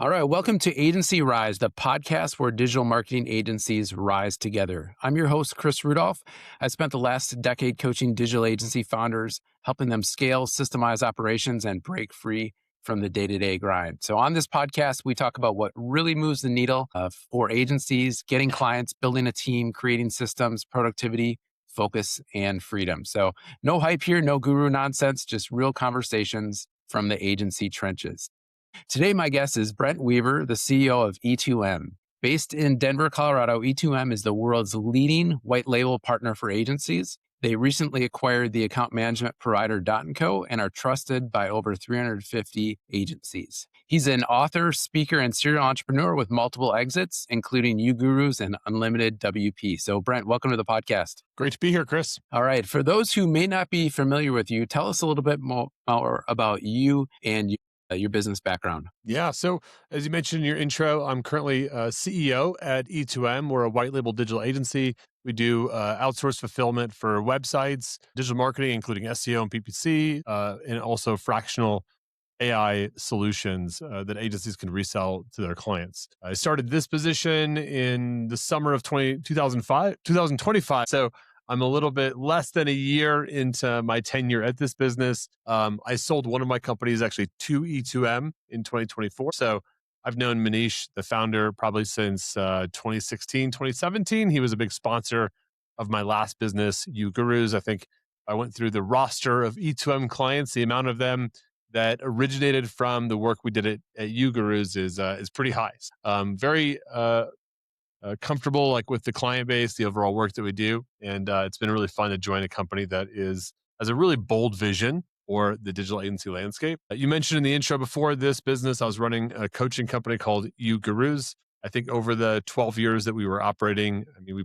All right, welcome to AgencyRise, the podcast where digital marketing agencies rise together. I'm your host, Chris Rudolph. I spent the last decade coaching digital agency founders, helping them scale, systemize operations, and break free from the day-to-day grind. So on this podcast, we talk about what really moves the needle for agencies, getting clients, building a team, creating systems, productivity, focus, and freedom. So no hype here, no guru nonsense, just real conversations from the agency trenches. Today, my guest is Brent Weaver, the CEO of E2M. Based in Denver, Colorado, E2M is the world's leading white label partner for agencies. They recently acquired the account management provider Dot & Co. and are trusted by over 350 agencies. He's an author, speaker, and serial entrepreneur with multiple exits, including UGurus and Unlimited WP. So, Brent, welcome to the podcast. Great to be here, Chris. All right. For those who may not be familiar with you, tell us a little bit more about you and your business background. Yeah. So as you mentioned in your intro, I'm currently CEO at E2M. We're a white label digital agency. We do outsourced fulfillment for websites, digital marketing, including SEO and PPC, and also fractional AI solutions that agencies can resell to their clients. I started this position in the summer of 2025. So I'm a little bit less than a year into my tenure at this business. I sold one of my companies actually to E2M in 2024. So I've known Manish, the founder, probably since 2016, 2017. He was a big sponsor of my last business, UGurus. I think I went through the roster of E2M clients. The amount of them that originated from the work we did at UGurus is pretty high. Very comfortable with the client base, the overall work that we do. And it's been really fun to join a company that has a really bold vision for the digital agency landscape. You mentioned in the intro before this business, I was running a coaching company called UGurus. I think over the 12 years that we were operating, we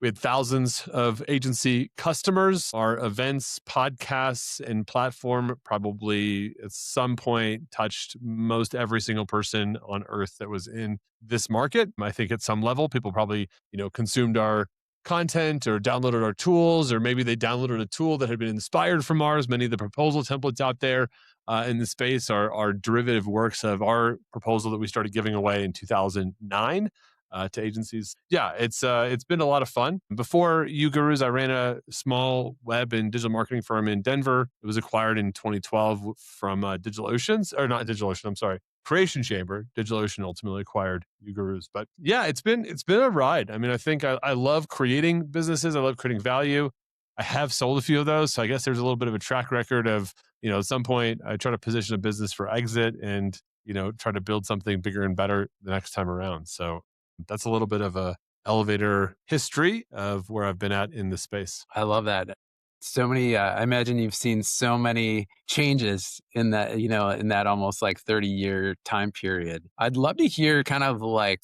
had thousands of agency customers. Our events, podcasts, and platform probably at some point touched most every single person on earth that was in this market. I think at some level, people probably, consumed our content or downloaded our tools, or maybe they downloaded a tool that had been inspired from ours. Many of the proposal templates out there in the space are derivative works of our proposal that we started giving away in 2009 to agencies. Yeah, it's been a lot of fun. Before UGurus, I ran a small web and digital marketing firm in Denver. It was acquired in 2012 from Creation Chamber. DigitalOcean ultimately acquired UGurus. But yeah, it's been a ride. I think I love creating businesses. I love creating value. I have sold a few of those. So I guess there's a little bit of a track record of, at some point I try to position a business for exit and, try to build something bigger and better the next time around. So that's a little bit of a elevator history of where I've been at in this space. I love that. So many, I imagine you've seen so many changes in that, in that almost 30-year time period. I'd love to hear kind of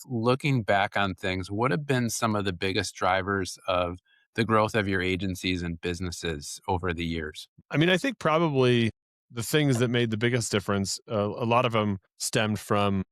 looking back on things, what have been some of the biggest drivers of the growth of your agencies and businesses over the years? I think probably the things that made the biggest difference, a lot of them stemmed from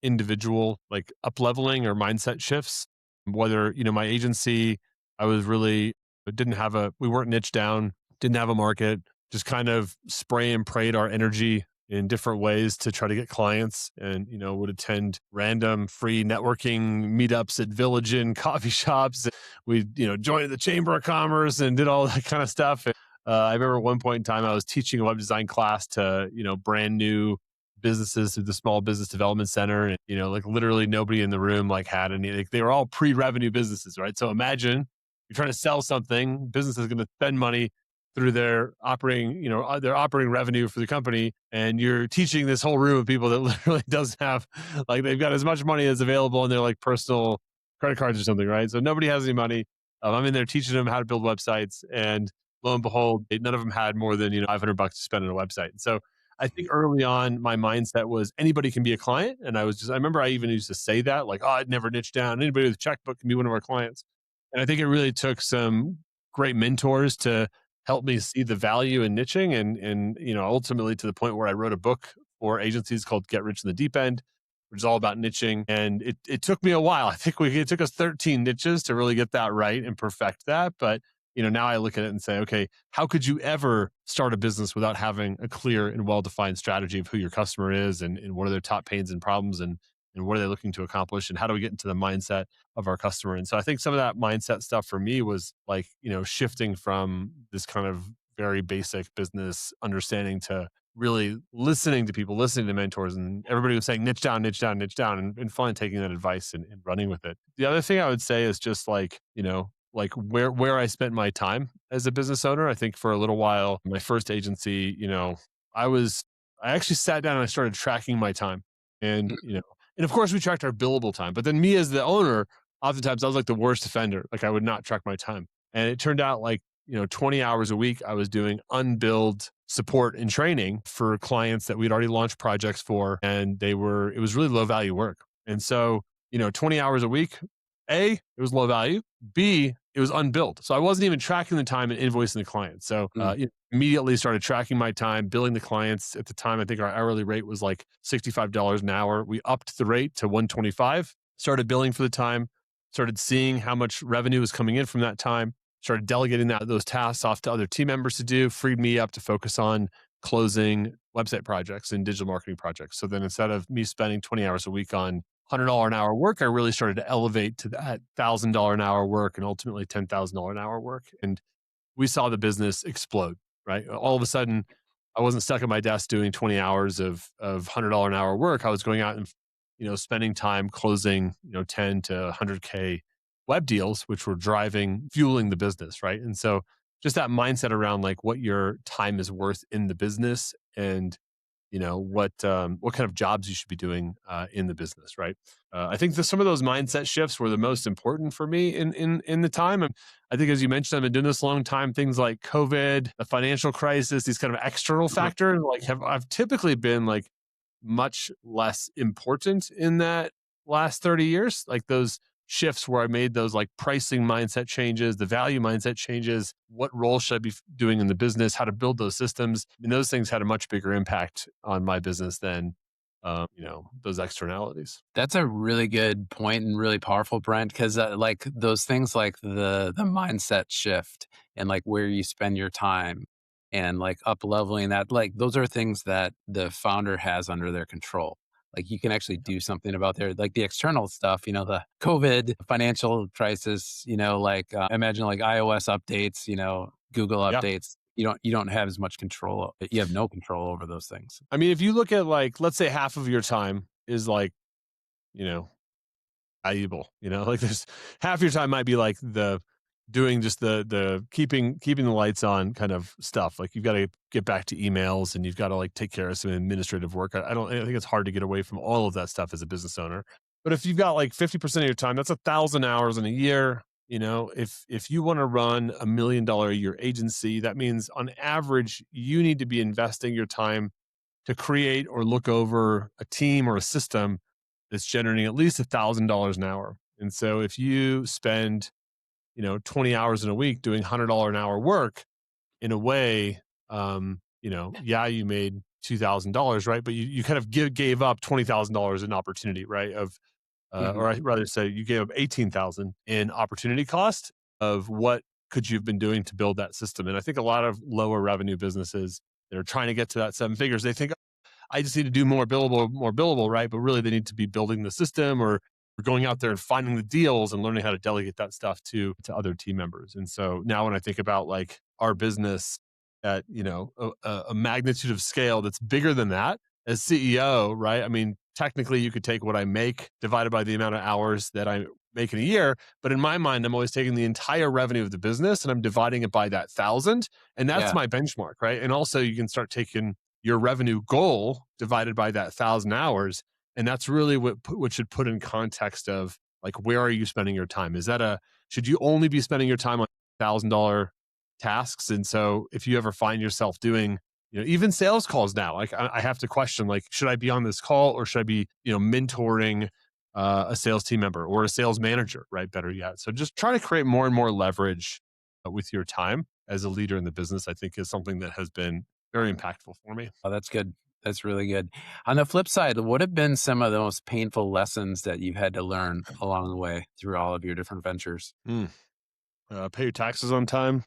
individual up-leveling or mindset shifts. Whether, my agency, we weren't niche down, didn't have a market, just kind of spray and prayed our energy in different ways to try to get clients, and, would attend random free networking meetups at Village Inn coffee shops. We, joined the Chamber of Commerce and did all that kind of stuff. I remember at one point in time, I was teaching a web design class to, brand new businesses through the Small Business Development Center. And, literally nobody in the room had any, they were all pre-revenue businesses, right? So imagine you're trying to sell something, business is going to spend money through their operating revenue for the company. And you're teaching this whole room of people that literally doesn't have, they've got as much money as available in their personal credit cards or something, right? So nobody has any money. I'm in there teaching them how to build websites, and lo and behold, none of them had more than, $500 to spend on a website. And so I think early on, my mindset was anybody can be a client. And I remember I even used to say that, I'd never niche down. Anybody with a checkbook can be one of our clients. And I think it really took some great mentors to help me see the value in niching, and ultimately to the point where I wrote a book for agencies called Get Rich in the Deep End, which is all about niching. And it took me a while. I think it took us 13 niches to really get that right and perfect that. But now I look at it and say, okay, how could you ever start a business without having a clear and well-defined strategy of who your customer is and what are their top pains and problems and what are they looking to accomplish and how do we get into the mindset of our customer? And so I think some of that mindset stuff for me was like, shifting from this kind of very basic business understanding to really listening to people, listening to mentors, and everybody was saying niche down, niche down, niche down, and finally taking that advice and running with it. The other thing I would say is just like, like where I spent my time as a business owner. I think for a little while, my first agency, I was I actually sat down and I started tracking my time. And, and of course we tracked our billable time. But then me as the owner, oftentimes I was like the worst offender. Like I would not track my time. And it turned out like 20 hours a week, I was doing unbilled support and training for clients that we'd already launched projects for. And it was really low value work. And so, 20 hours a week, A, it was low value. B, it was unbilled. So I wasn't even tracking the time and invoicing the client. So immediately started tracking my time, billing the clients. At the time, I think our hourly rate was like $65 an hour. We upped the rate to 125, started billing for the time, started seeing how much revenue was coming in from that time, started delegating those tasks off to other team members to do, freed me up to focus on closing website projects and digital marketing projects. So then instead of me spending 20 hours a week on $100 an hour work, I really started to elevate to that $1,000 an hour work and ultimately $10,000 an hour work. And we saw the business explode, right? All of a sudden, I wasn't stuck at my desk doing 20 hours of $100 an hour work. I was going out and, spending time closing, 10 to 100K web deals, which were fueling the business, right? And so just that mindset around like what your time is worth in the business and what kind of jobs you should be doing in the business, right? I think that some of those mindset shifts were the most important for me in the time. And I think, as you mentioned, I've been doing this a long time. Things like COVID, the financial crisis, these kind of external factors, like I've typically been like much less important in that last 30 years. Like those shifts where I made those like pricing mindset changes, the value mindset changes, what role should I be doing in the business, how to build those systems. And those things had a much bigger impact on my business than, those externalities. That's a really good point and really powerful, Brent, because like those things like the mindset shift and like where you spend your time and like up leveling that, like those are things that the founder has under their control. Like you can actually do something about their like the external stuff, the COVID financial crisis, like imagine like iOS updates, Google Yeah. updates. You don't have as much control. You have no control over those things. I mean, if you look at like, let's say half of your time is like, you know, valuable, like there's half your time might be like the doing just the keeping the lights on kind of stuff. Like you've got to get back to emails and you've got to like take care of some administrative work. I think it's hard to get away from all of that stuff as a business owner. But if you've got like 50% of your time, that's 1,000 hours in a year. If you want to run $1 million a year agency, that means on average, you need to be investing your time to create or look over a team or a system that's generating at least $1,000 an hour. And so if you spend 20 hours in a week doing $100 an hour work, in a way, you made $2,000, right? But you kind of gave up $20,000 in opportunity, right? Or I'd rather say you gave up 18,000 in opportunity cost of what could you have been doing to build that system. And I think a lot of lower revenue businesses that are trying to get to that seven figures, they think I just need to do more billable, right? But really they need to be building the system or going out there and finding the deals and learning how to delegate that stuff to other team members. And so now when I think about like our business at, a magnitude of scale that's bigger than that as CEO, right? I mean, technically you could take what I make divided by the amount of hours that I make in a year. But in my mind, I'm always taking the entire revenue of the business and I'm dividing it by that 1,000. And that's Yeah. my benchmark, right? And also you can start taking your revenue goal divided by that 1,000 hours. And that's really what should put in context of like, where are you spending your time? Should you only be spending your time on $1,000 tasks? And so if you ever find yourself doing, even sales calls now, like I have to question, like, should I be on this call or should I be, mentoring a sales team member or a sales manager, right? Better yet. So just try to create more and more leverage with your time as a leader in the business, I think is something that has been very impactful for me. Oh, that's good. That's really good. On the flip side, what have been some of the most painful lessons that you've had to learn along the way through all of your different ventures? Mm. Pay your taxes on time.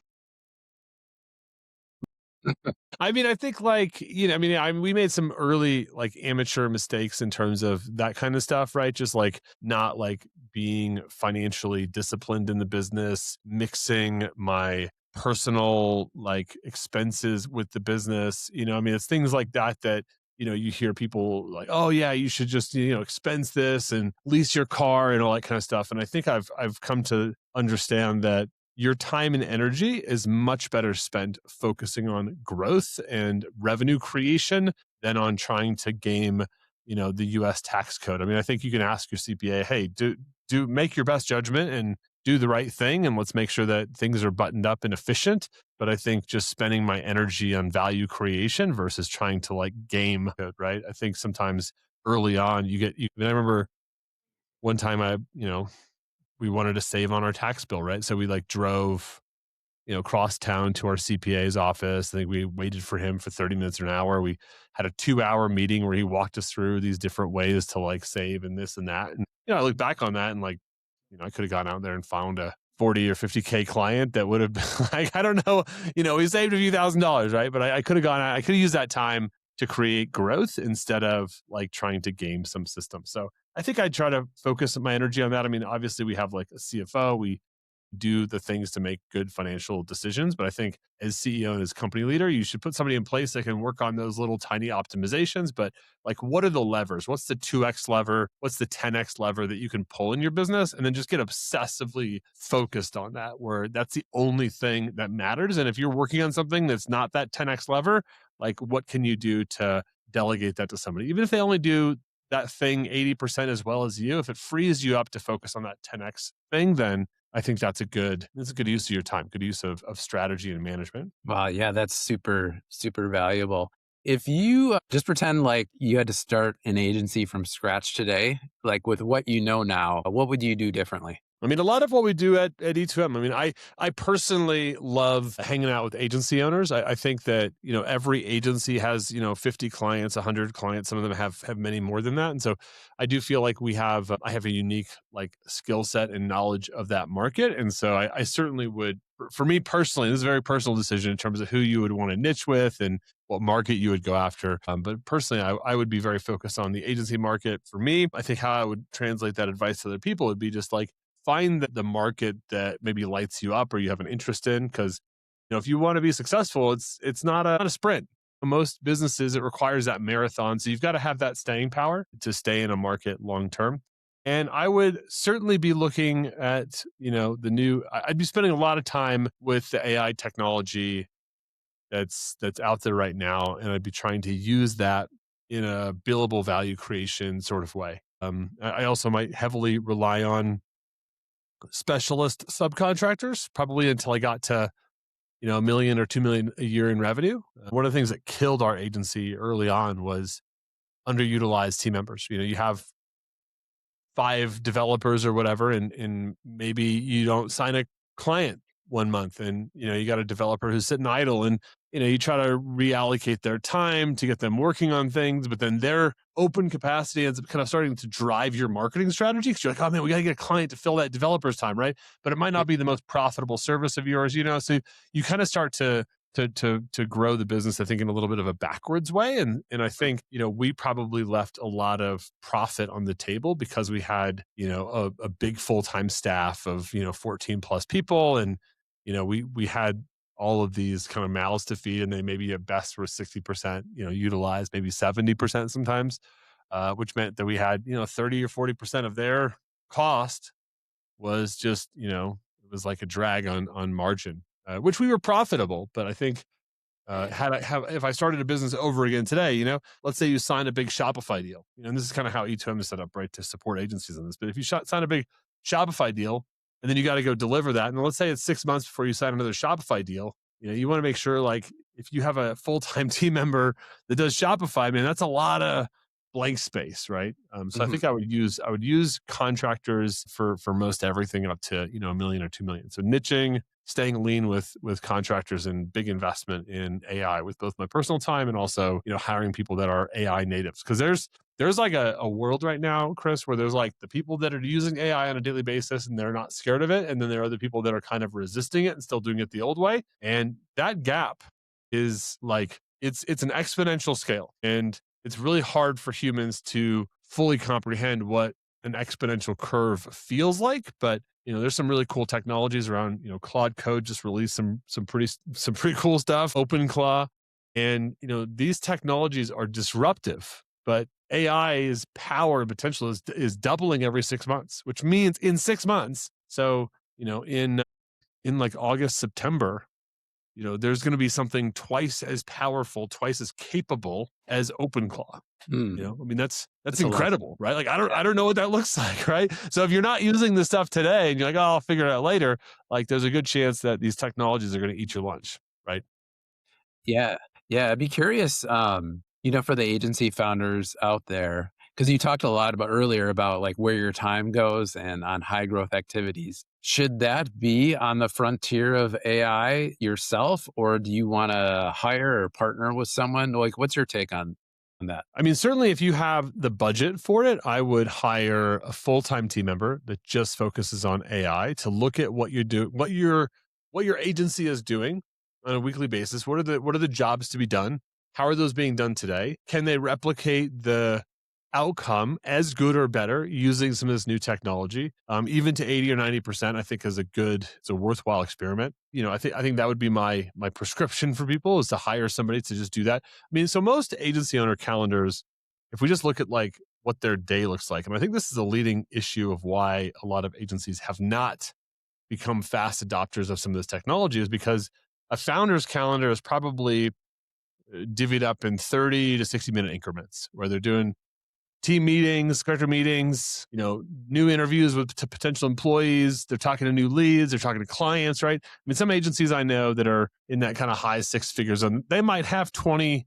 I mean, I think like, we made some early like amateur mistakes in terms of that kind of stuff, right? Just like not like being financially disciplined in the business, mixing my personal like expenses with the business. It's things like that that you hear people like, oh yeah, you should just expense this and lease your car and all that kind of stuff. And I think I've come to understand that your time and energy is much better spent focusing on growth and revenue creation than on trying to game, the US tax code. I mean, I think you can ask your CPA, hey, do make your best judgment and do the right thing and let's make sure that things are buttoned up and efficient. But I think just spending my energy on value creation versus trying to like game it, right? I think sometimes early on I remember one time we wanted to save on our tax bill, right? So we like drove, cross town to our CPA's office. I think we waited for him for 30 minutes or an hour. We had a 2-hour meeting where he walked us through these different ways to like save and this and that. And, I look back on that and like, I could have gone out there and found a 40 or 50K client that would have been like, I don't know, we saved a few $1,000s, right? But I could have I could have used that time to create growth instead of like trying to game some system. So I think I'd try to focus my energy on that. I mean, obviously we have like a CFO, we do the things to make good financial decisions. But I think as CEO and as company leader, you should put somebody in place that can work on those little tiny optimizations. But like, what are the levers? What's the 2x lever? What's the 10x lever that you can pull in your business? And then just get obsessively focused on that, where that's the only thing that matters. And if you're working on something that's not that 10x lever, like what can you do to delegate that to somebody? Even if they only do that thing 80% as well as you, if it frees you up to focus on that 10x thing, then I think that's a good use of your time, good use of strategy and management. Wow, yeah, that's super, super valuable. If you just pretend like you had to start an agency from scratch today, like with what you know now, what would you do differently? I mean, a lot of what we do at E2M, I mean, I personally love hanging out with agency owners. I think that, every agency has, 50 clients, 100 clients. Some of them have many more than that. And so I do feel like I have a unique like skill set and knowledge of that market. And so I certainly would, for me personally, this is a very personal decision in terms of who you would want to niche with and what market you would go after. But personally, I would be very focused on the agency market. For me, I think how I would translate that advice to other people would be just like, find the market that maybe lights you up or you have an interest in. Because if you want to be successful, it's not a sprint. For most businesses, it requires that marathon. So you've got to have that staying power to stay in a market long term. And I would certainly be looking at, I'd be spending a lot of time with the AI technology that's out there right now. And I'd be trying to use that in a billable value creation sort of way. I also might heavily rely on specialist subcontractors, probably until I got to, $1 million or 2 million a year in revenue. One of the things that killed our agency early on was underutilized team members. You have 5 developers or whatever, and maybe you don't sign a client one month and you got a developer who's sitting idle and you try to reallocate their time to get them working on things, but then their open capacity ends up kind of starting to drive your marketing strategy because you're like, oh man, we got to get a client to fill that developer's time, right? But it might not be the most profitable service of yours, so you kind of start to grow the business, I think, in a little bit of a backwards way. And I think, we probably left a lot of profit on the table because we had, a big full-time staff of, 14 plus people. And, we had all of these kind of mouths to feed, and they maybe at best were 60%, utilized, maybe 70% sometimes, which meant that we had, 30 or 40% of their cost was just, it was like a drag on margin, which we were profitable. But I think if I started a business over again today, let's say you sign a big Shopify deal, and this is kind of how E2M is set up, right, to support agencies on this. But if you sign a big Shopify deal, and then you got to go deliver that, and let's say it's 6 months before you sign another Shopify deal, you want to make sure, like, if you have a full-time team member that does Shopify, man, that's a lot of blank space, right? So I Mhm. think I would use contractors for most everything up to $1 million or 2 million. So niching, staying lean with contractors, and big investment in AI with both my personal time and also hiring people that are AI natives. Because there's like a world right now, Chris, where there's like the people that are using AI on a daily basis and they're not scared of it, and then there are the people that are kind of resisting it and still doing it the old way. And that gap is like it's an exponential scale, and it's really hard for humans to fully comprehend what an exponential curve feels like. But there's some really cool technologies around. Claude Code just released some pretty cool stuff. OpenClaw, and these technologies are disruptive. But AI's power and potential is doubling every 6 months, which means in 6 months. So in like August, September, there's going to be something twice as powerful, twice as capable as OpenClaw. Mm. I mean, that's That's a lot. incredible, right? Like Yeah. I don't know what that looks like, right? So if you're not using this stuff today and you're like, oh, I'll figure it out later, like there's a good chance that these technologies are going to eat your lunch, right? Yeah. Yeah. I'd be curious, for the agency founders out there, because you talked a lot about earlier about like where your time goes and on high growth activities. Should that be on the frontier of AI yourself, or do you want to hire or partner with someone? Like, what's your take on that? I mean, certainly if you have the budget for it, I would hire a full-time team member that just focuses on AI to look at what you do, what your agency is doing on a weekly basis. What are the jobs to be done? How are those being done today? Can they replicate the outcome as good or better using some of this new technology? Even to 80 or 90%, I think it's a worthwhile experiment. I think that would be my prescription for people, is to hire somebody to just do that. I mean, so most agency owner calendars, if we just look at like what their day looks like, and I think this is a leading issue of why a lot of agencies have not become fast adopters of some of this technology, is because a founder's calendar is probably divvied up in 30 to 60-minute increments where they're doing team meetings, schedule meetings, new interviews with potential employees. They're talking to new leads. They're talking to clients, right? I mean, some agencies I know that are in that kind of high six figures, and they might have 20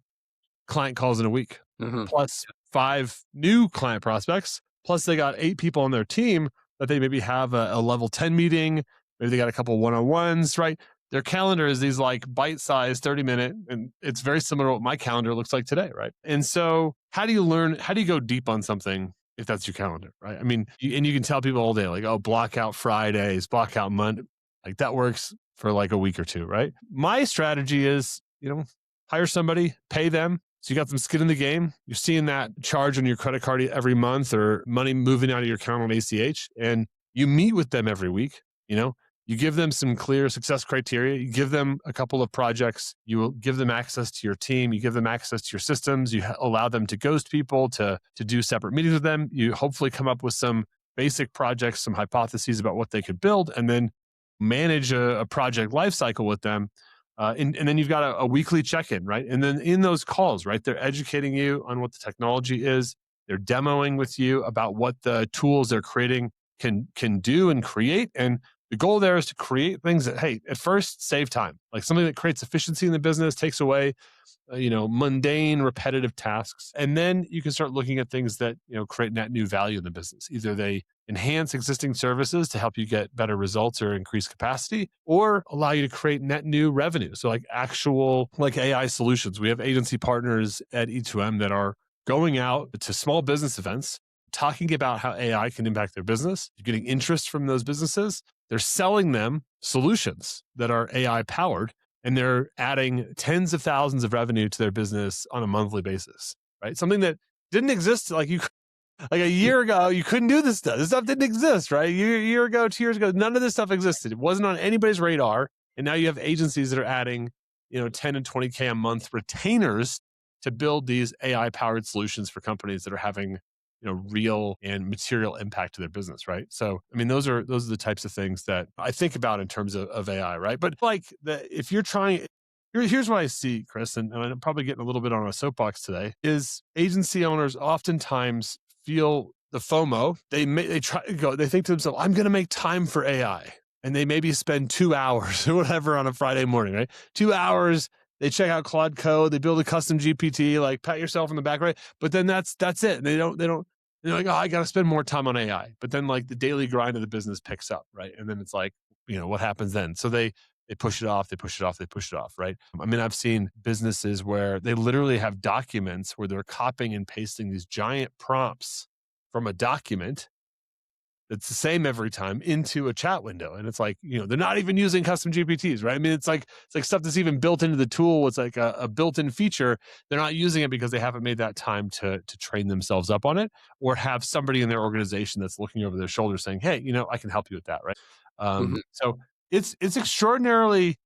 client calls in a week, Hmm. plus 5 new client prospects, plus they got 8 people on their team that they maybe have a level 10 meeting. Maybe they got a couple one-on-ones, right? Their calendar is these like bite-sized 30-minute, and it's very similar to what my calendar looks like today, right? And so how do you go deep on something if that's your calendar, right? I mean, and you can tell people all day, like, oh, block out Fridays, block out Monday. Like that works for like a week or two, right? My strategy is, hire somebody, pay them. So you got some skin in the game. You're seeing that charge on your credit card every month, or money moving out of your account on ACH, and you meet with them every week. You know, you give them some clear success criteria. You give them a couple of projects. You will give them access to your team. You give them access to your systems. You allow them to ghost people, to do separate meetings with them. You hopefully come up with some basic projects, some hypotheses about what they could build, and then manage a project lifecycle with them. And then you've got a weekly check-in, right? And then in those calls, right, they're educating you on what the technology is. They're demoing with you about what the tools they're creating can do and create. And the goal there is to create things that, hey, at first save time, like something that creates efficiency in the business, takes away mundane, repetitive tasks. And then you can start looking at things that, create net new value in the business. Either they enhance existing services to help you get better results or increase capacity, or allow you to create net new revenue. So like actual like AI solutions. We have agency partners at E2M that are going out to small business events, talking about how AI can impact their business, getting interest from those businesses. They're selling them solutions that are AI powered, and they're adding tens of thousands of revenue to their business on a monthly basis, right? Something that didn't exist like a year ago. You couldn't do this stuff. This stuff didn't exist, right? A year ago, 2 years ago, none of this stuff existed. It wasn't on anybody's radar. And now you have agencies that are adding, 10 and 20K a month retainers to build these AI powered solutions for companies that are having, real and material impact to their business, right? So, I mean, those are the types of things that I think about in terms of AI, right? But like if you're trying, here's what I see, Chris, and I'm probably getting a little bit on a soapbox today, is agency owners oftentimes feel the FOMO. They think to themselves, I'm going to make time for AI. And they maybe spend 2 hours or whatever on a Friday morning, right? 2 hours they check out Claude Code, they build a custom GPT, like pat yourself on the back, right? But then that's it. They don't they're like, oh, I got to spend more time on AI. But then like the daily grind of the business picks up, right? And then it's like, what happens then? So they push it off, they push it off, they push it off, right? I mean, I've seen businesses where they literally have documents where they're copying and pasting these giant prompts from a document that's the same every time into a chat window. And it's like, they're not even using custom GPTs, right? I mean, it's like stuff that's even built into the tool. It's like a built-in feature. They're not using it because they haven't made that time to train themselves up on it, or have somebody in their organization that's looking over their shoulder saying, hey, I can help you with that, right? Mhm. So it's extraordinarily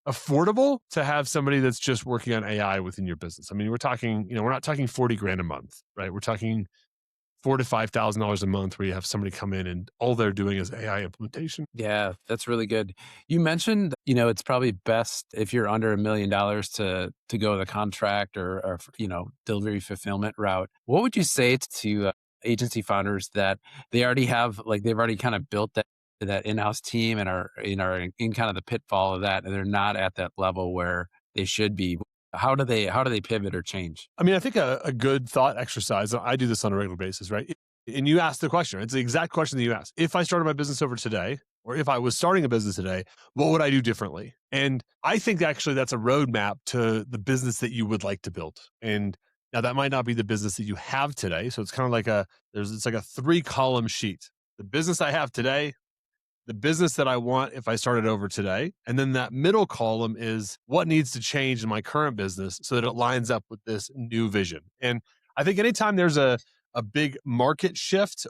affordable to have somebody that's just working on AI within your business. I mean, we're talking, we're not talking 40 grand a month, right? We're talking $4,000 to $5,000 a month where you have somebody come in and all they're doing is AI implementation. Yeah, that's really good. You mentioned, it's probably best if you're under $1 million to go the contract or delivery fulfillment route. What would you say to agency founders that they already have, like they've already kind of built that in-house team and are in kind of the pitfall of that, and they're not at that level where they should be? How do they pivot or change? I mean, I think a good thought exercise, I do this on a regular basis, right? And you ask the question, it's the exact question that you asked. If I started my business over today, or if I was starting a business today, what would I do differently? And I think actually that's a roadmap to the business that you would like to build. And now that might not be the business that you have today. So it's kind of like it's like a 3-column sheet. The business I have today, the business that I want if I started over today. And then that middle column is what needs to change in my current business so that it lines up with this new vision. And I think anytime there's a big market shift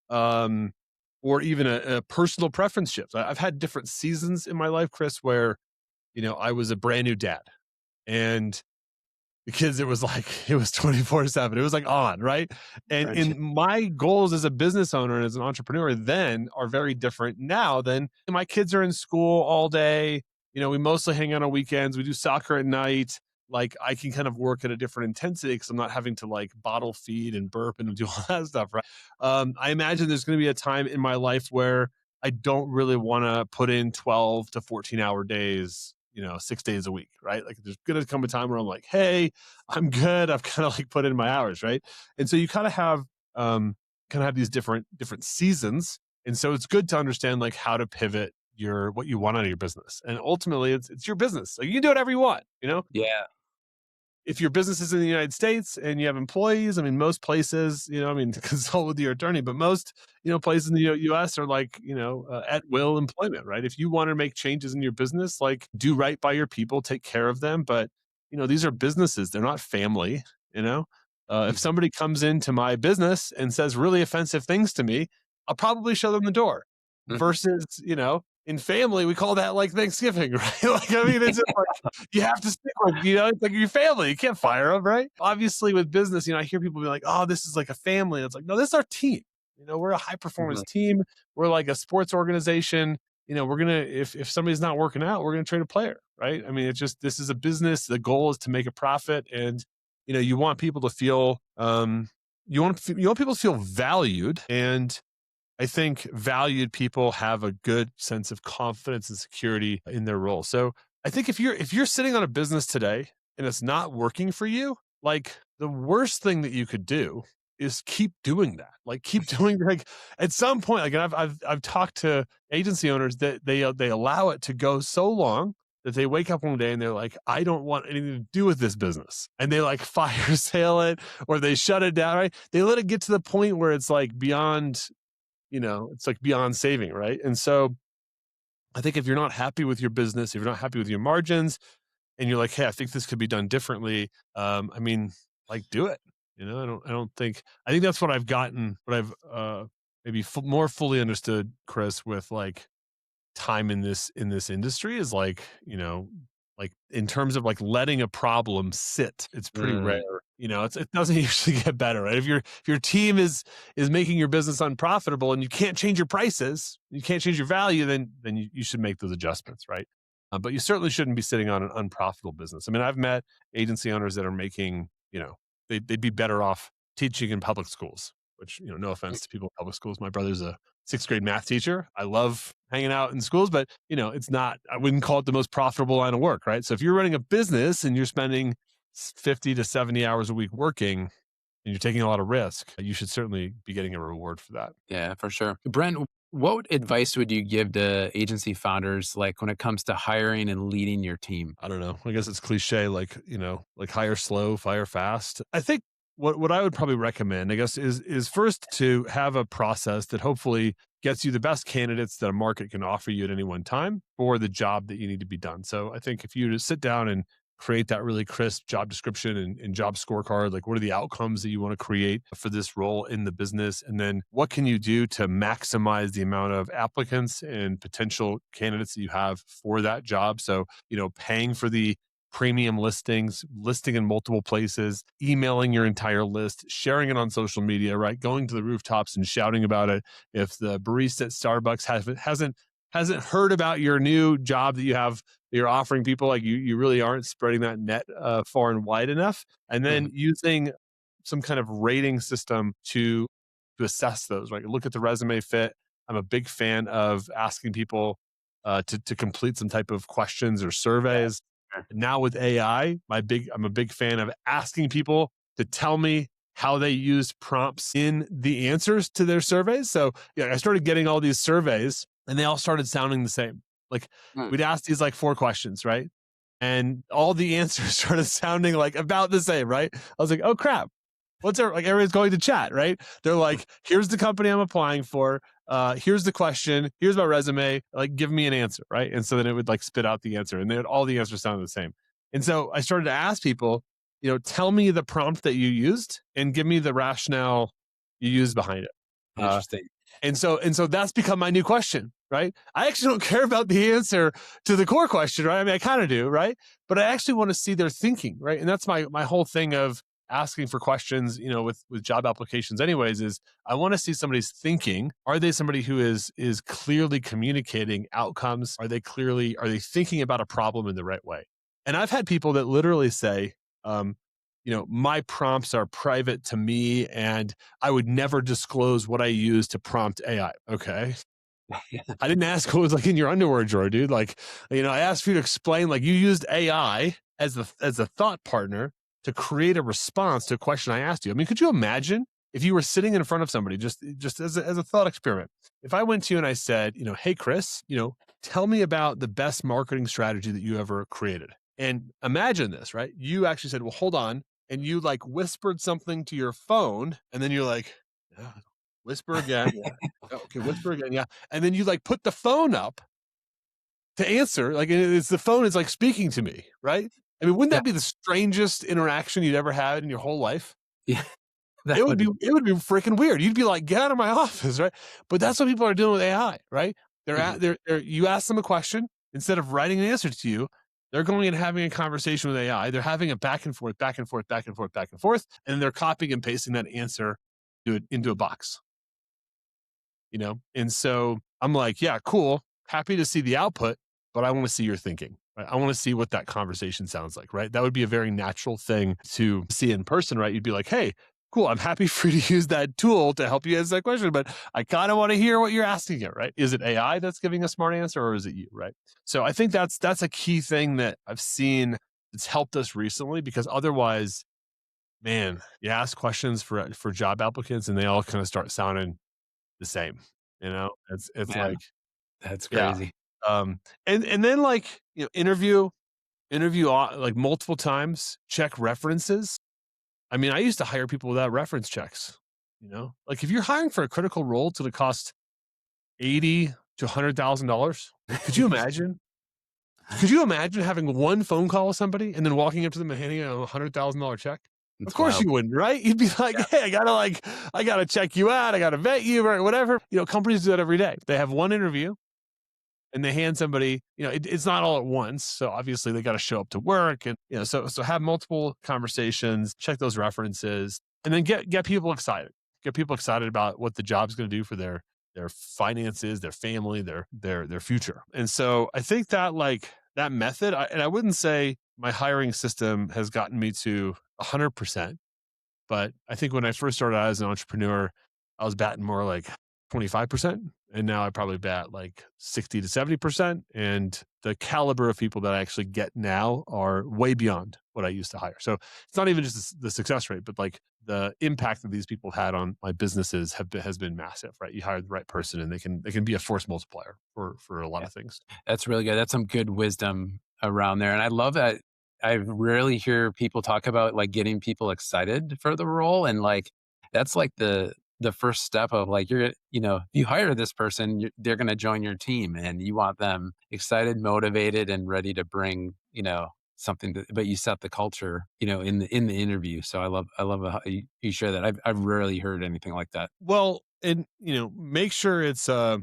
um, or even a personal preference shift, I've had different seasons in my life, Chris, where, I was a brand new dad and because it was 24/7. It was like on, right? And Right. my goals as a business owner and as an entrepreneur then are very different now than my kids are in school all day. We mostly hang out on weekends. We do soccer at night. Like I can kind of work at a different intensity because I'm not having to like bottle feed and burp and do all that stuff, right? I imagine there's going to be a time in my life where I don't really want to put in 12 to 14-hour days, 6 days a week, right? Like there's going to come a time where I'm like, hey, I'm good. I've kind of like put in my hours, right? And so you kind of have these different seasons. And so it's good to understand like how to pivot what you want out of your business. And ultimately it's your business. Like you can do whatever you want. Yeah. If your business is in the United States and you have employees, I mean, most places, I mean, to consult with your attorney, but most, places in the US are like, at will employment, right? If you want to make changes in your business, like do right by your people, take care of them. But, these are businesses, they're not family, you know? If Mhm. somebody comes into my business and says really offensive things to me, I'll probably show them the door Mhm. versus, in family, we call that like Thanksgiving, right? Like, I mean, it's just like, you have to stick with, it's like your family. You can't fire them, right? Obviously, with business, I hear people be like, "Oh, this is like a family." It's like, no, this is our team. We're a high performance Mhm. team. We're like a sports organization. We're gonna if somebody's not working out, we're gonna trade a player, right? I mean, it's just this is a business. The goal is to make a profit, and you want people to feel you want people to feel valued and I think valued people have a good sense of confidence and security in their role. So I think if you're sitting on a business today and it's not working for you, like the worst thing that you could do is keep doing that. Like keep doing like at some point. Like and I've talked to agency owners that they allow it to go so long that they wake up one day and they're like, I don't want anything to do with this business, and they like fire sale it or they shut it down. Right? They let it get to the point where it's like beyond it's like beyond saving, right? And so I think if you're not happy with your business, if you're not happy with your margins, and you're like, hey, I think this could be done differently. I mean, like, do it. I think that's what I've gotten, what I've maybe more fully understood, Chris, with like time in this industry is like like in terms of like letting a problem sit, it's pretty rare. Mm. It doesn't usually get better, right? If your team is making your business unprofitable and you can't change your prices, you can't change your value, then you should make those adjustments, right? But you certainly shouldn't be sitting on an unprofitable business. I mean, I've met agency owners that are making they'd be better off teaching in public schools, which no offense to people in public schools, my brother's a sixth grade math teacher. I love hanging out in schools, but it's not, I wouldn't call it the most profitable line of work, right? So if you're running a business and you're spending 50 to 70 hours a week working and you're taking a lot of risk, you should certainly be getting a reward for that. Yeah, for sure. Brent, what advice would you give to agency founders like when it comes to hiring and leading your team? I don't know. I guess it's cliche, like, like hire slow, fire fast. I think what I would probably recommend, I guess, is first to have a process that hopefully gets you the best candidates that a market can offer you at any one time for the job that you need to be done. So I think if you just sit down and create that really crisp job description and job scorecard, like what are the outcomes that you want to create for this role in the business? And then what can you do to maximize the amount of applicants and potential candidates that you have for that job? So, paying for the premium listings, listing in multiple places, emailing your entire list, sharing it on social media, right? Going to the rooftops and shouting about it. If the barista at Starbucks hasn't heard about your new job that you're offering people, like you really aren't spreading that net far and wide enough. And then Mhm. using some kind of rating system to assess those, right? Look at the resume fit. I'm a big fan of asking people to complete some type of questions or Yeah. surveys. Sure. Now with AI, I'm a big fan of asking people to tell me how they used prompts in the answers to their surveys. So yeah, I started getting all these surveys and they all started sounding the same. Like Mm. we'd ask these like 4 questions, right? And all the answers started sounding like about the same, right? I was like, oh crap. Like everybody's going to chat, right? They're like, here's the company I'm applying for. Here's the question. Here's my resume. Like, give me an answer, right? And so then it would like spit out the answer, and then all the answers sounded the same. And so I started to ask people, tell me the prompt that you used and give me the rationale you used behind it. Uh, Interesting. and so that's become my new question, right? I actually don't care about the answer to the core question, right? I mean, I kind of do, right? But I actually want to see their thinking, right? And that's my whole thing of asking for questions, with job applications anyways, is I want to see somebody's thinking. Are they somebody who is clearly communicating outcomes? Are they thinking about a problem in the right way? And I've had people that literally say, um, my prompts are private to me and I would never disclose what I use to prompt AI. Okay. I didn't ask what was like in your underwear drawer, dude. Like, I asked for you to explain, like you used AI as a thought partner to create a response to a question I asked you. I mean, could you imagine if you were sitting in front of somebody just as a thought experiment? If I went to you and I said, hey Chris, tell me about the best marketing strategy that you ever created. And imagine this, right? You actually said, well, hold on. And you like whispered something to your phone, and then you're like, yeah, whisper again. Yeah. Okay, whisper again. Yeah. And then you like put the phone up to answer. Like it's the phone is like speaking to me, right? I mean, wouldn't Yeah. that be the strangest interaction you'd ever had in your whole life? Yeah. That It would would be be. it would be freaking weird. You'd be like, get out of my office, right? But that's what people are doing with AI, right? Mhm. You ask them a question instead of writing an answer to you. They're going and having a conversation with AI. They're having a back and forth, back and forth, back and forth, back and forth, and they're copying and pasting that answer into a box. And so I'm like, yeah, cool, happy to see the output, but I want to see your thinking, right? I want to see what that conversation sounds like, right? That would be a very natural thing to see in person, right? You'd be like, hey, cool, I'm happy for you to use that tool to help you answer that question, but I kind of want to hear what you're asking it, right? Is it AI that's giving a smart answer, or is it you, right? So I think that's a key thing that I've seen that's helped us recently, because otherwise, man, you ask questions for job applicants and they all kind of start sounding the same. It's Man, like, that's yeah. crazy. And then like, interview like multiple times, check references. I mean, I used to hire people without reference checks. Like if you're hiring for a critical role, it's going to cost 80 to $100,000. Could you imagine? Could you imagine having one phone call with somebody and then walking up to them and handing them $100,000 check? Of It's course wild. you wouldn't, right? You'd be like, Yeah. hey, I gotta check you out. I gotta vet you, or whatever. Companies do that every day. They have one interview and they hand somebody, it's not all at once. So obviously they got to show up to work, and, so have multiple conversations, check those references, and then get people excited. Get people excited about what the job's going to do for their finances, their family, their future. And so I think that like that method, and I wouldn't say my hiring system has gotten me to 100%, but I think when I first started out as an entrepreneur, I was batting more like 25%. and now I probably bat like 60 to 70%. And the caliber of people that I actually get now are way beyond what I used to hire. So it's not even just the success rate, but like the impact that these people had on my businesses has been massive, right? You hire the right person and they can be a force multiplier for a lot Yeah, of things. that's really good. That's some good wisdom around there. And I love that I rarely hear people talk about like getting people excited for the role. And like that's like the first step of like you're if you hire this person, they're going to join your team and you want them excited, motivated, and ready to bring something to, but you set the culture in the interview. So I love how you share that. I've rarely heard anything like that. Well, and make sure it's I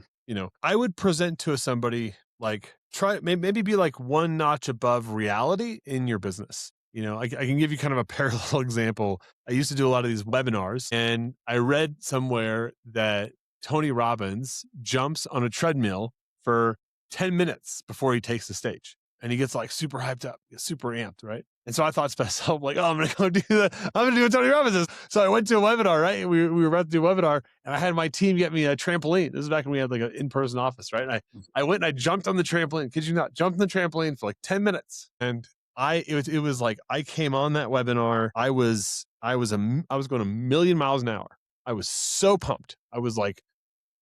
would present to somebody like try maybe be like one notch above reality in your business. I can give you kind of a parallel example. I used to do a lot of these webinars, and I read somewhere that Tony Robbins jumps on a treadmill for 10 minutes before he takes the stage. And he gets like super hyped up, gets super amped, right? And so I thought to myself, like, oh, I'm gonna go do that. I'm gonna do what Tony Robbins is. So I went to a webinar, right? We were about to do a webinar, and I had my team get me a trampoline. This is back when we had like an in-person office, right? And I went and I jumped on the trampoline. Kid you not, jumped on the trampoline for like 10 minutes. And it was like I came on that webinar. I was going a million miles an hour. I was so pumped. I was like,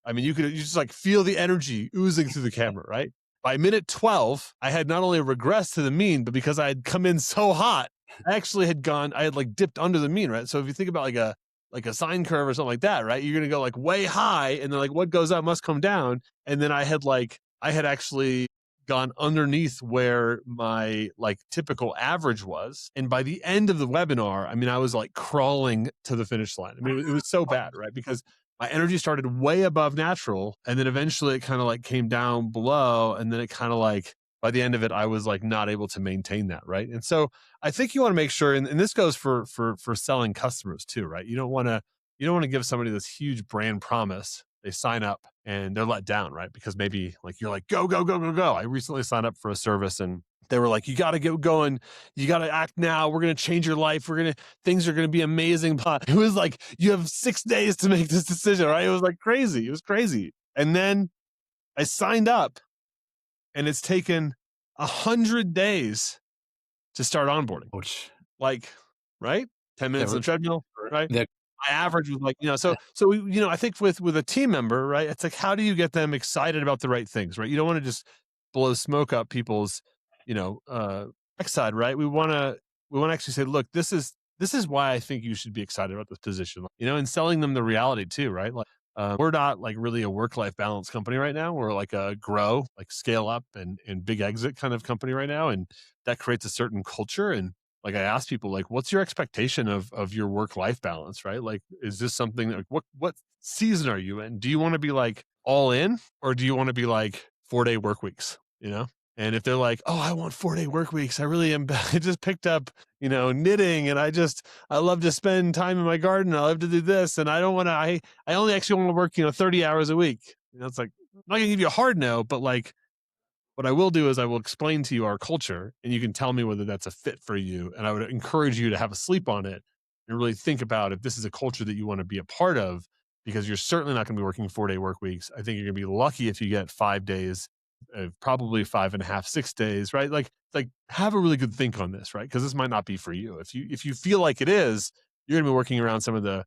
I mean, you just like feel the energy oozing through the camera, right? By minute 12, I had not only regressed to the mean, but because I had come in so hot, I had like dipped under the mean, right? So if you think about like a sine curve or something like that, right? You're gonna go like way high, and then like what goes up must come down. And then I had actually gone underneath where my like typical average was. And by the end of the webinar, I mean, I was like crawling to the finish line. I mean, it was so bad, right? Because my energy started way above natural, and then eventually it kind of like came down below, and then it kind of like by the end of it I was like not able to maintain that, right? And so I think you want to make sure, and this goes for selling customers too, right? You don't want to give somebody this huge brand promise, they sign up and they're let down, right? Because maybe like you're like go go go go go. I recently signed up for a service, and they were like, you got to get going, you got to act now, we're going to change your life, things are going to be amazing. But it was like, you have 6 days to make this decision, right? It was like crazy. It was crazy. And then I signed up, and it's taken 100 days to start onboarding. Which Like, right? 10 minutes on the treadmill, right? the My average was like, I think with a team member, right? It's like, how do you get them excited about the right things, right? You don't want to just blow smoke up people's, backside, right? We want to actually say, look, this is why I think you should be excited about this position, and selling them the reality too, right? Like, we're not like really a work-life balance company right now. We're like a grow, like scale up and big exit kind of company right now. And that creates a certain culture. And like I ask people, like, what's your expectation of your work-life balance, right? Like, is this something like what season are you in? Do you want to be like all in, or do you want to be like 4-day work weeks, And if they're like, oh, I want 4-day work weeks, I really am. I just picked up, knitting, and I love to spend time in my garden. I love to do this. And I don't want to, I only actually want to work, 30 hours a week. It's like, I'm not going to give you a hard no, but like, what I will do is I will explain to you our culture, and you can tell me whether that's a fit for you. And I would encourage you to have a sleep on it and really think about if this is a culture that you want to be a part of, because you're certainly not going to be working 4-day work weeks. I think you're going to be lucky if you get 5 days, probably 5.5, 6 days, right? Like have a really good think on this, right? Because this might not be for you. If you feel like it is, you're going to be working around some of the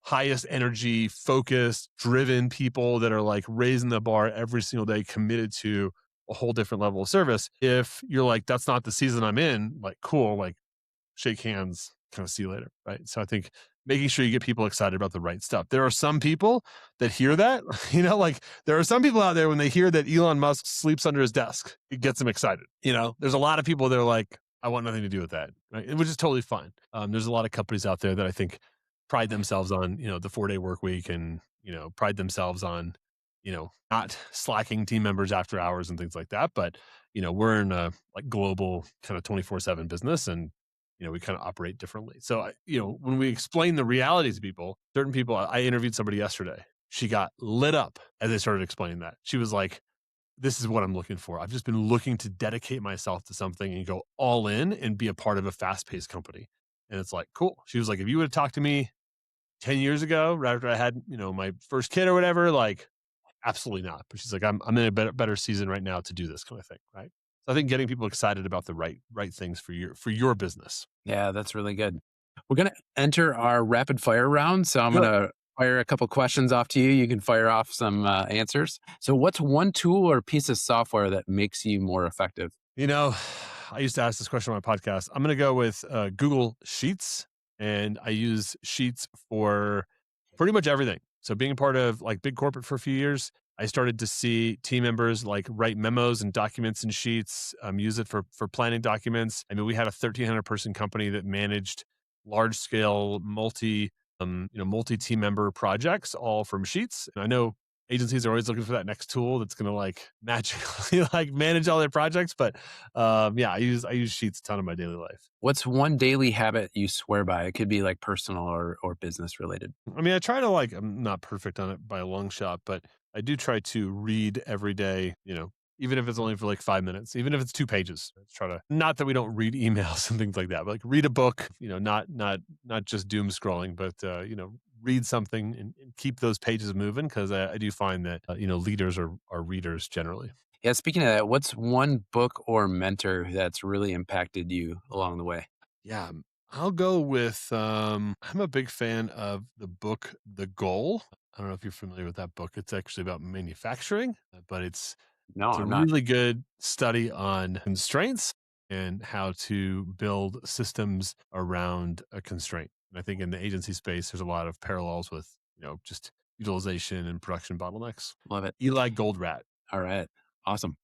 highest energy, focused, driven people that are like raising the bar every single day, committed to a whole different level of service. If you're like, that's not the season I'm in, like, cool, like shake hands, kind of see you later. Right. So I think making sure you get people excited about the right stuff. There are some people that hear that, like there are some people out there when they hear that Elon Musk sleeps under his desk, it gets them excited. There's a lot of people that are like, I want nothing to do with that. Right. Which is totally fine. There's a lot of companies out there that I think pride themselves on, the 4-day work week, and, pride themselves on, not slacking team members after hours and things like that. But, we're in a like global kind of 24/7 business, and, we kind of operate differently. So, when we explain the realities to people, certain people, I interviewed somebody yesterday. She got lit up as I started explaining that. She was like, this is what I'm looking for. I've just been looking to dedicate myself to something and go all in and be a part of a fast-paced company. And it's like, cool. She was like, if you would have talked to me 10 years ago, right after I had, my first kid or whatever, like Absolutely not. But she's like, I'm in a better season right now to do this kind of thing, right? So I think getting people excited about the right things for your business. Yeah, that's really good. We're going to enter our rapid fire round. So I'm going Sure. to fire a couple questions off to you. You can fire off some answers. So, what's one tool or piece of software that makes you more effective? You know, I used to ask this question on my podcast. I'm going to go with Google Sheets, and I use Sheets for pretty much everything. So, being a part of like big corporate for a few years, I started to see team members like write memos and documents in Sheets, use it for planning documents. I mean, we had a 1,300 person company that managed large scale multi team member projects all from Sheets. And I know agencies are always looking for that next tool that's going to like magically like manage all their projects. But yeah, I use Sheets a ton in my daily life. What's one daily habit you swear by? It could be like personal or business related. I mean, I try to like, I'm not perfect on it by a long shot, but I do try to read every day, even if it's only for like 5 minutes, even if it's 2 pages. I try to, not that we don't read emails and things like that, but like read a book, not just doom scrolling, but, read something and keep those pages moving. Cause I do find that, leaders are readers generally. Yeah, speaking of that, what's one book or mentor that's really impacted you along the way? Yeah, I'll go with I'm a big fan of the book The Goal. I don't know if you're familiar with that book. It's actually about manufacturing, but No, it's a I'm not. really good study on constraints and how to build systems around a constraint. And I think in the agency space, there's a lot of parallels with, just utilization and production bottlenecks. Love it. Eli Goldrat. All right. Awesome.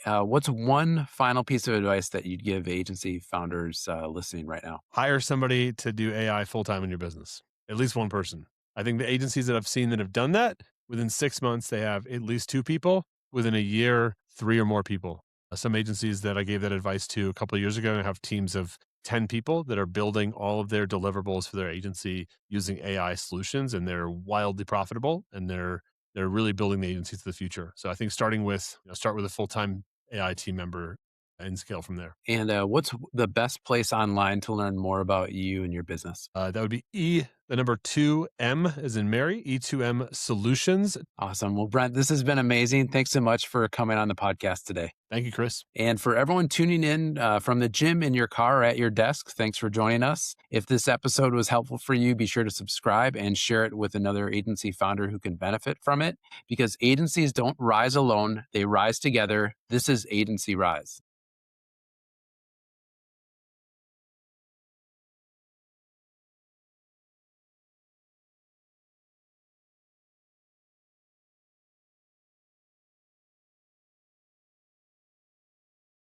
What's one final piece of advice that you'd give agency founders listening right now? Hire somebody to do AI full time in your business. At least one person. I think the agencies that I've seen that have done that, within 6 months, they have at least 2 people. Within a year, 3 or more people. Some agencies that I gave that advice to a couple of years ago have teams of 10 people that are building all of their deliverables for their agency using AI solutions, and they're wildly profitable, and they're really building the agency to the future. So I think start with a full time AI team member and scale from there. And what's the best place online to learn more about you and your business? That would be the number 2M as in Mary, E2M Solutions. Awesome. Well, Brent, this has been amazing. Thanks so much for coming on the podcast today. Thank you, Chris. And for everyone tuning in from the gym, in your car, or at your desk, thanks for joining us. If this episode was helpful for you, be sure to subscribe and share it with another agency founder who can benefit from it, because agencies don't rise alone, they rise together. This is Agency Rise.